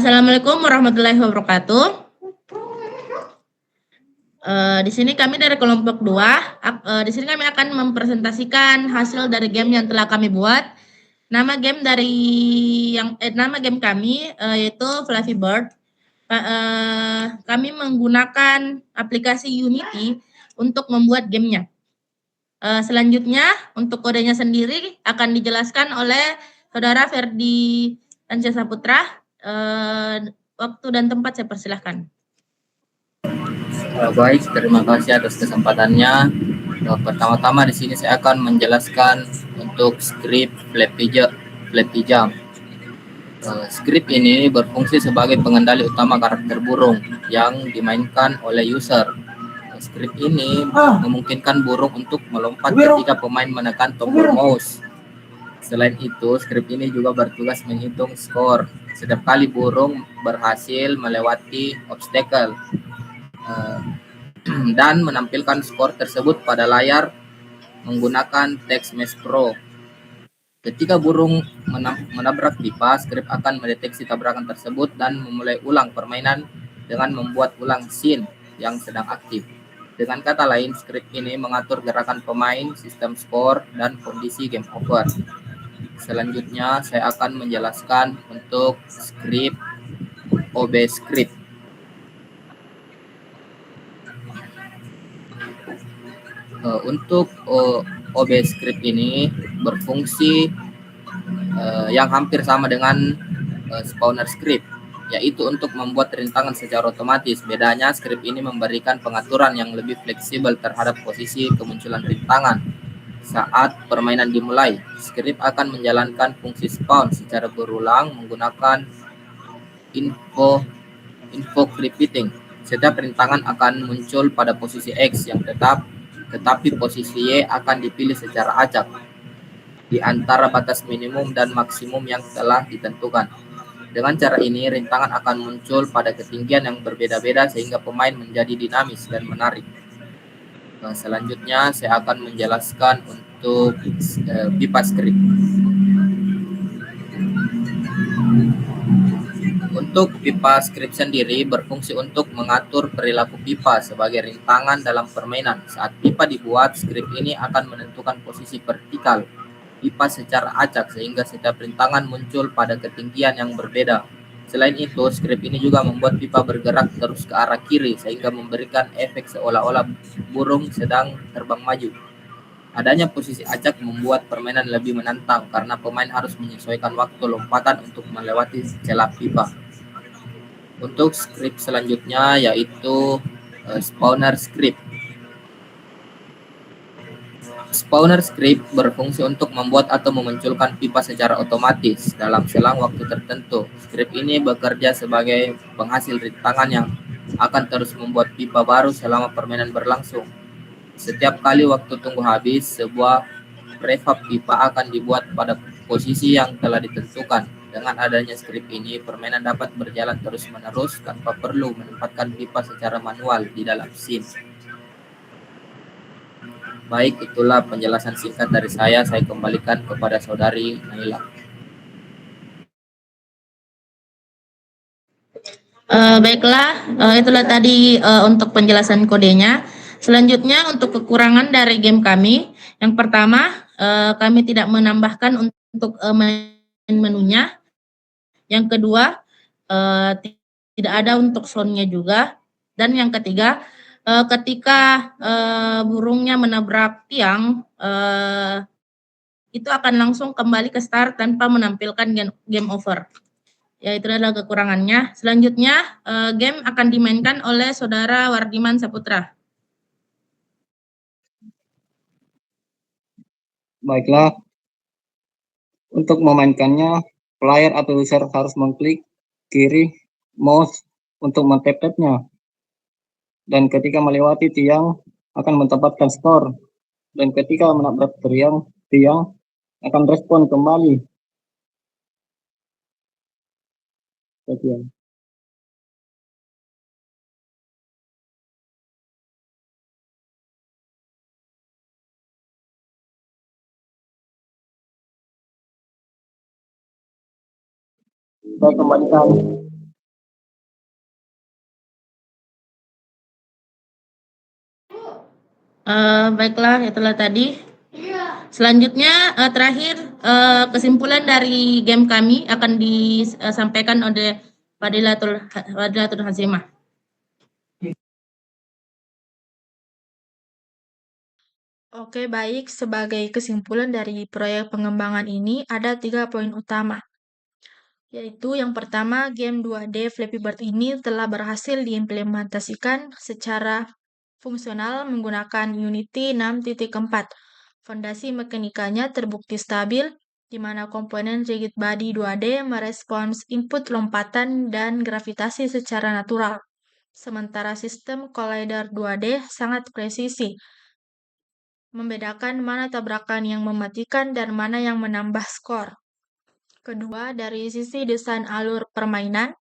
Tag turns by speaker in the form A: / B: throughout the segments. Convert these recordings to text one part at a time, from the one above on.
A: Assalamualaikum warahmatullahi wabarakatuh. Di sini kami dari kelompok 2. Di sini kami akan mempresentasikan hasil dari game yang telah kami buat. Nama game kami yaitu Fluffy Bird. Kami menggunakan aplikasi Unity untuk membuat gamenya. Selanjutnya untuk kodenya sendiri akan dijelaskan oleh Saudara Ferdi Rancaya Saputra. Waktu dan tempat saya persilahkan.
B: Baik, terima kasih atas kesempatannya. Pertama-tama di sini saya akan menjelaskan untuk script Flappy Jump. Script ini berfungsi sebagai pengendali utama karakter burung yang dimainkan oleh user. Script ini memungkinkan burung untuk melompat ketika pemain menekan tombol mouse. Selain itu, script ini juga bertugas menghitung skor setiap kali burung berhasil melewati obstacle dan menampilkan skor tersebut pada layar menggunakan TextMesh Pro. Ketika burung menabrak pipa, script akan mendeteksi tabrakan tersebut dan memulai ulang permainan dengan membuat ulang scene yang sedang aktif. Dengan kata lain, script ini mengatur gerakan pemain, sistem skor, dan kondisi game over. Selanjutnya, saya akan menjelaskan untuk script OB script. Untuk OB script ini berfungsi yang hampir sama dengan spawner script, yaitu untuk membuat rintangan secara otomatis. Bedanya, script ini memberikan pengaturan yang lebih fleksibel terhadap posisi kemunculan rintangan saat permainan dimulai. Script akan menjalankan fungsi spawn secara berulang menggunakan info repeating. Setiap rintangan akan muncul pada posisi X yang tetap, tetapi posisi Y akan dipilih secara acak di antara batas minimum dan maksimum yang telah ditentukan. Dengan cara ini, rintangan akan muncul pada ketinggian yang berbeda-beda sehingga pemain menjadi dinamis dan menarik. Selanjutnya, saya akan menjelaskan untuk pipa script. Untuk pipa script sendiri berfungsi untuk mengatur perilaku pipa sebagai rintangan dalam permainan. Saat pipa dibuat, script ini akan menentukan posisi vertikal pipa secara acak sehingga setiap rintangan muncul pada ketinggian yang berbeda. Selain itu, script ini juga membuat pipa bergerak terus ke arah kiri sehingga memberikan efek seolah-olah burung sedang terbang maju. Adanya posisi acak membuat permainan lebih menantang karena pemain harus menyesuaikan waktu lompatan untuk melewati celah pipa. Untuk script selanjutnya yaitu spawner script. Spawner script berfungsi untuk membuat atau memunculkan pipa secara otomatis dalam selang waktu tertentu. Script ini bekerja sebagai penghasil rintangan yang akan terus membuat pipa baru selama permainan berlangsung. Setiap kali waktu tunggu habis, sebuah prefab pipa akan dibuat pada posisi yang telah ditentukan. Dengan adanya script ini, permainan dapat berjalan terus-menerus tanpa perlu menempatkan pipa secara manual di dalam scene. Baik, itulah penjelasan singkat dari saya. Saya kembalikan kepada Saudari Naila.
A: Baiklah, itulah tadi untuk penjelasan kodenya. Selanjutnya untuk kekurangan dari game kami. Yang pertama, kami tidak menambahkan untuk main menunya. Yang kedua, tidak ada untuk soundnya juga. Dan yang ketiga, ketika burungnya menabrak tiang, itu akan langsung kembali ke start tanpa menampilkan game over. Ya, itu adalah kekurangannya. Selanjutnya, game akan dimainkan oleh Saudara Wardiman Saputra.
C: Baiklah, untuk memainkannya, player atau user harus mengklik kiri mouse untuk men-tap-tapnya. Dan ketika melewati tiang, akan mendapatkan skor. Dan ketika menabrak tiang akan respon kembali. Sekian. Saya kembalikan.
A: Baiklah, itulah tadi. Selanjutnya terakhir kesimpulan dari game kami akan disampaikan oleh Fadilatul Hazimah.
D: Oke, baik. Sebagai kesimpulan dari proyek pengembangan ini, ada 3 poin utama. Yaitu yang pertama, game 2D Flappy Bird ini telah berhasil diimplementasikan secara fungsional menggunakan Unity 6.4. Fondasi mekanikanya terbukti stabil, di mana komponen Rigid Body 2D merespons input lompatan dan gravitasi secara natural. Sementara sistem Collider 2D sangat presisi, membedakan mana tabrakan yang mematikan dan mana yang menambah skor. Kedua, dari sisi desain alur permainan,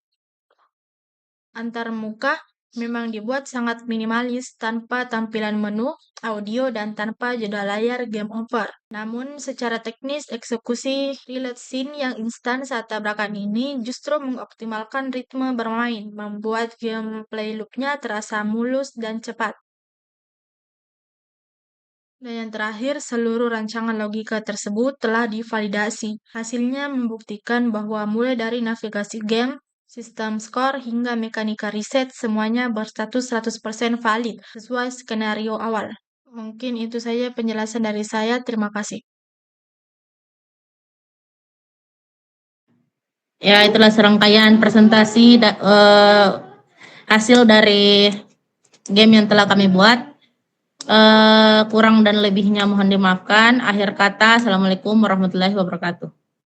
D: antarmuka memang dibuat sangat minimalis tanpa tampilan menu, audio, dan tanpa jeda layar game over. Namun, secara teknis, eksekusi relate scene yang instan saat tabrakan ini justru mengoptimalkan ritme bermain, membuat gameplay loop-nya terasa mulus dan cepat. Dan yang terakhir, seluruh rancangan logika tersebut telah divalidasi. Hasilnya membuktikan bahwa mulai dari navigasi game, sistem skor, hingga mekanika riset, semuanya berstatus 100% valid, sesuai skenario awal. Mungkin itu saja penjelasan dari saya. Terima kasih.
A: Ya, itulah serangkaian presentasi hasil dari game yang telah kami buat. Kurang dan lebihnya mohon dimaafkan. Akhir kata, Assalamualaikum warahmatullahi wabarakatuh.